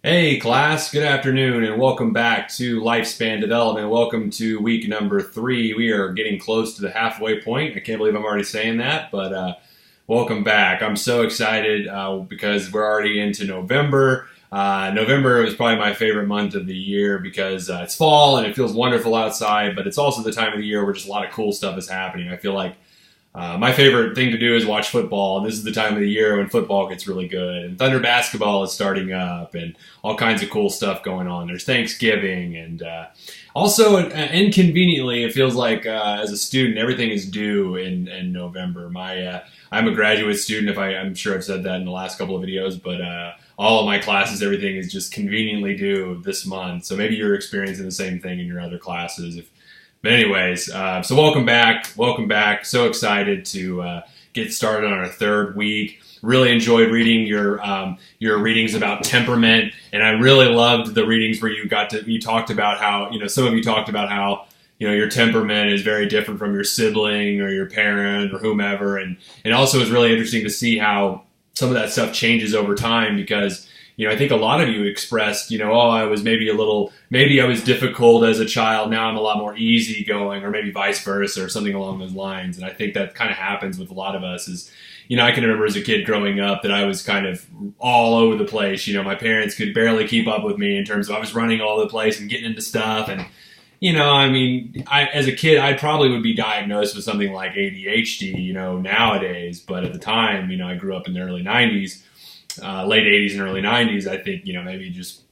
Hey class, good afternoon and welcome back to Lifespan Development. Welcome to week number 3. We are getting close to the halfway point. I can't believe I'm already saying that, but welcome back. I'm so excited because we're already into November. November is probably my favorite month of the year because it's fall and it feels wonderful outside, but it's also the time of the year where just a lot of cool stuff is happening. I feel like my favorite thing to do is watch football, and this is the time of the year when football gets really good, and Thunder basketball is starting up, and all kinds of cool stuff going on. There's Thanksgiving, and also inconveniently, it feels like as a student, everything is due in November. I'm a graduate student. I'm sure I've said that in the last couple of videos, but all of my classes, everything is just conveniently due this month. So maybe you're experiencing the same thing in your other classes. But anyways, so welcome back. So excited to get started on our 3rd week. Really enjoyed reading your readings about temperament, and I really loved the readings where you talked about how, some of you talked about how, your temperament is very different from your sibling or your parent or whomever, and also it was really interesting to see how some of that stuff changes over time because, I think a lot of you expressed, I was maybe I was difficult as a child. Now I'm a lot more easygoing, or maybe vice versa, or something along those lines. And I think that kind of happens with a lot of us is, I can remember as a kid growing up that I was kind of all over the place. My parents could barely keep up with me in terms of I was running all over the place and getting into stuff. And, as a kid, I probably would be diagnosed with something like ADHD, nowadays. But at the time, I grew up in the early 90s. Late 80s and early 90s, I think, maybe just,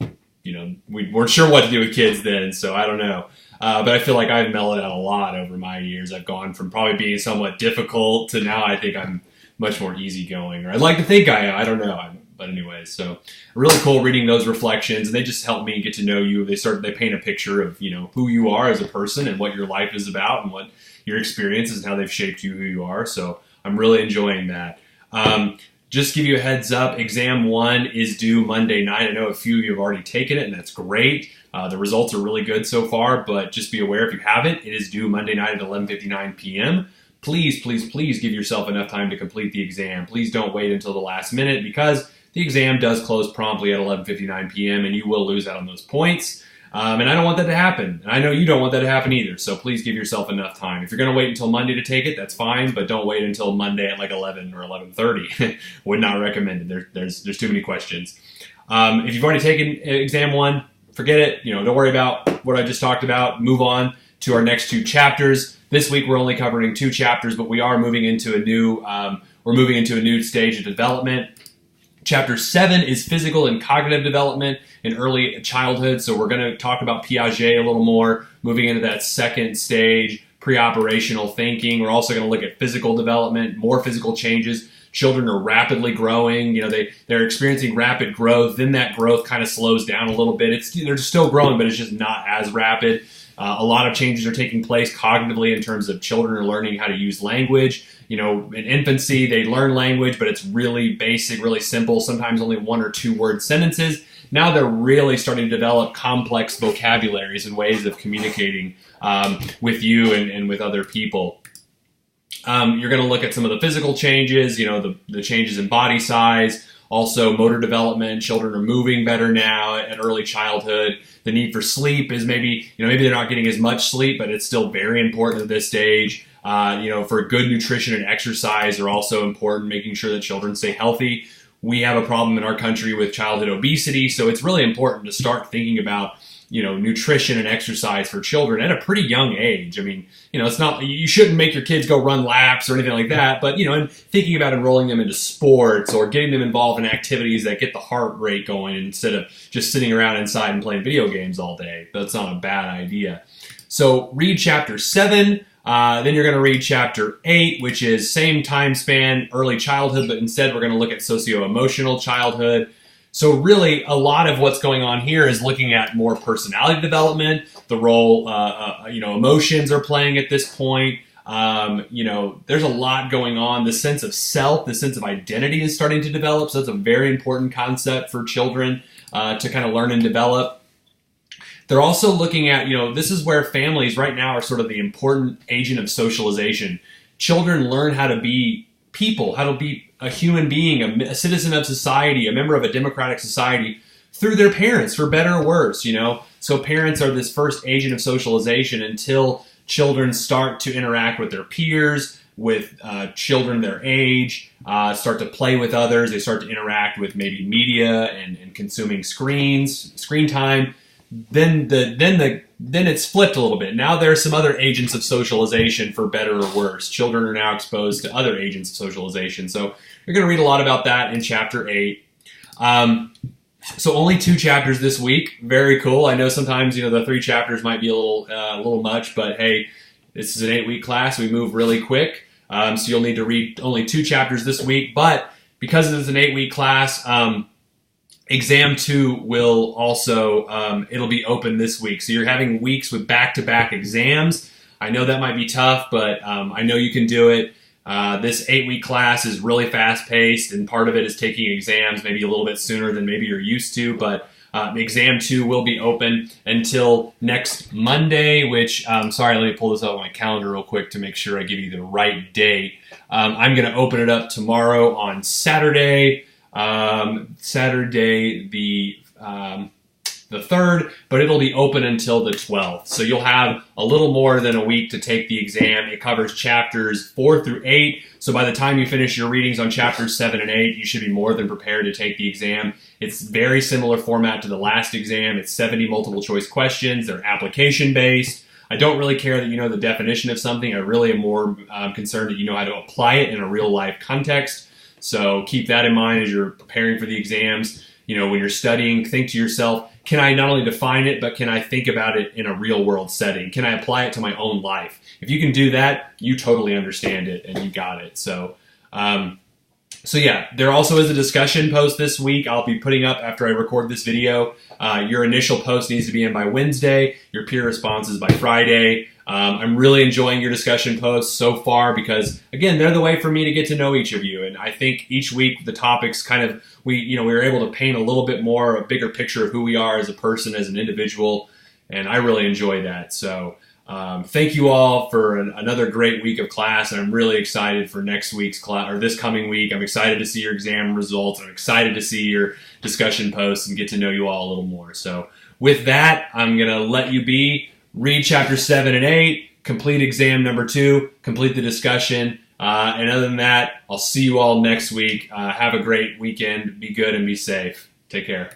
we weren't sure what to do with kids then, so I don't know. But I feel like I've mellowed out a lot over my years. I've gone from probably being somewhat difficult to now I think I'm much more easygoing, or I'd like to think I am. I don't know. But anyways, so really cool reading those reflections, and they just help me get to know you. They paint a picture of, who you are as a person and what your life is about and what your experiences and how they've shaped you, who you are. So I'm really enjoying that. Just give you a heads up, exam 1 is due Monday night. I know a few of you have already taken it, and that's great. The results are really good so far, but just be aware if you haven't, it is due Monday night at 11:59 p.m. Please, please, please give yourself enough time to complete the exam. Please don't wait until the last minute because the exam does close promptly at 11:59 p.m. and you will lose out on those points. And I don't want that to happen. And I know you don't want that to happen either. So please give yourself enough time. If you're going to wait until Monday to take it, that's fine. But don't wait until Monday at like 11 or 11:30. Would not recommend it. There's too many questions. If you've already taken exam 1, forget it. Don't worry about what I just talked about. Move on to our next 2 chapters. This week we're only covering 2 chapters, but we are moving into a new stage of development. Chapter 7 is physical and cognitive development in early childhood. So we're going to talk about Piaget a little more, moving into that second stage, pre-operational thinking. We're also going to look at physical development, more physical changes. Children are rapidly growing. They're experiencing rapid growth. Then that growth kind of slows down a little bit. They're still growing, but it's just not as rapid. A lot of changes are taking place cognitively in terms of children are learning how to use language. In infancy, they learn language, but it's really basic, really simple, sometimes only 1 or 2 word sentences. Now they're really starting to develop complex vocabularies and ways of communicating with you and with other people. You're going to look at some of the physical changes, the changes in body size, also motor development. Children are moving better now at early childhood. The need for sleep is maybe they're not getting as much sleep, but it's still very important at this stage. For good nutrition and exercise are also important, making sure that children stay healthy. We have a problem in our country with childhood obesity, so it's really important to start thinking about, nutrition and exercise for children at a pretty young age. I mean, it's not, you shouldn't make your kids go run laps or anything like that, but, and thinking about enrolling them into sports or getting them involved in activities that get the heart rate going instead of just sitting around inside and playing video games all day. That's not a bad idea. So read chapter 7. Then you're going to read chapter 8, which is same time span, early childhood, but instead we're going to look at SocioEmotional Childhood. So really, a lot of what's going on here is looking at more personality development, the role, emotions are playing at this point. There's a lot going on. The sense of self, the sense of identity is starting to develop. So that's a very important concept for children to kind of learn and develop. They're also looking at, this is where families right now are sort of the important agent of socialization. Children learn how to be people, how to be a human being, a citizen of society, a member of a democratic society through their parents, for better or worse, So parents are this first agent of socialization until children start to interact with their peers, with children their age, start to play with others. They start to interact with maybe media and consuming screen time. Then it's flipped a little bit. Now there are some other agents of socialization, for better or worse. Children are now exposed to other agents of socialization. So you're going to read a lot about that in chapter 8. So only 2 chapters this week. Very cool. I know sometimes the 3 chapters might be a little much, but hey, this is an 8-week class. We move really quick, so you'll need to read only 2 chapters this week. But because it is an 8-week class, Exam 2 will also it'll be open this week. So you're having weeks with back-to-back exams. I know that might be tough, but I know you can do it. This 8-week class is really fast-paced, and part of it is taking exams maybe a little bit sooner than maybe you're used to, but Exam 2 will be open until next Monday, which, sorry, let me pull this up on my calendar real quick to make sure I give you the right date. I'm going to open it up tomorrow on Saturday, the 3rd, but it'll be open until the 12th. So you'll have a little more than a week to take the exam. It covers chapters 4 through 8. So by the time you finish your readings on chapters 7 and 8, you should be more than prepared to take the exam. It's very similar format to the last exam. It's 70 multiple choice questions. They're application based. I don't really care that you know the definition of something. I really am more concerned that you know how to apply it in a real life context. So keep that in mind as you're preparing for the exams. When you're studying, think to yourself, can I not only define it, but can I think about it in a real world setting? Can I apply it to my own life? If you can do that, you totally understand it and you got it. So yeah, there also is a discussion post this week I'll be putting up after I record this video. Your initial post needs to be in by Wednesday. Your peer responses by Friday. I'm really enjoying your discussion posts so far because, again, they're the way for me to get to know each of you. And I think each week the topics we were able to paint a bigger picture of who we are as a person, as an individual. And I really enjoy that. So thank you all for another great week of class. And I'm really excited for next week's class, or this coming week. I'm excited to see your exam results. I'm excited to see your discussion posts and get to know you all a little more. So with that, I'm going to let you be. Read chapters 7 and 8, complete exam number 2, complete the discussion, and other than that, I'll see you all next week. Have a great weekend. Be good and be safe. Take care.